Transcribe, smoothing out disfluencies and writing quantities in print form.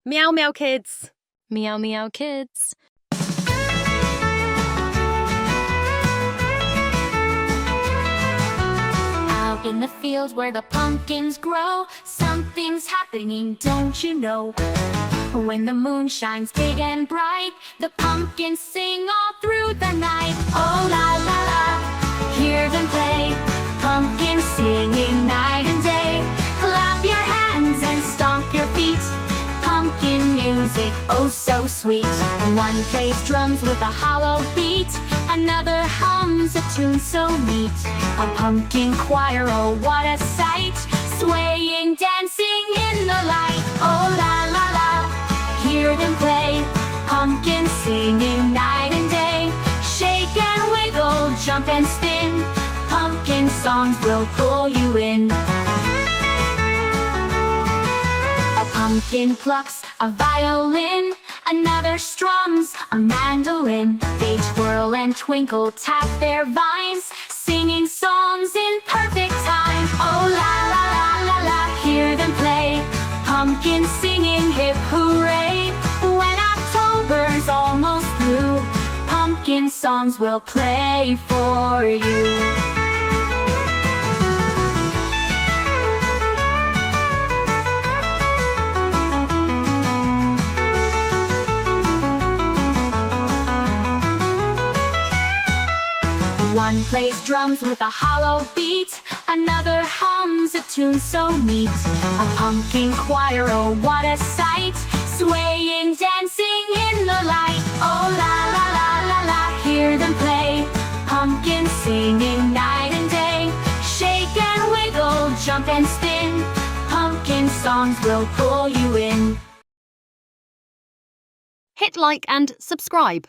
Meow meow kids. Meow meow kids. Out in the field where the pumpkins grow, something's happening, don't you know? When the moon shines big and bright, the pumpkins sing all through the night. Oh la la la, hear them play, pumpkins singing night and day. Clap your hands and stomp your feet, pumpkin music, oh so sweet. One plays drums with a hollow beat, another hums a tune so neat. A pumpkin choir, oh what a sight, swaying, dancing in the light. Oh la la la, hear them play, pumpkins singing night and day. Shake and wiggle, jump and spin, pumpkin songs will pull you in. A pumpkin plucks a violin, another strums a mandolin. They twirl and twinkle, tap their vines, singing songs in perfect time. Oh la la la la la, hear them play, pumpkins singing hip hooray. When October's almost through, pumpkin songs will play for you. One plays drums with a hollow beat, another hums a tune so neat. A pumpkin choir, oh what a sight, swaying, dancing in the light. Oh la la la la la, hear them play, pumpkins singing night and day. Shake and wiggle, jump and spin, pumpkin songs will pull you in. Hit like and subscribe.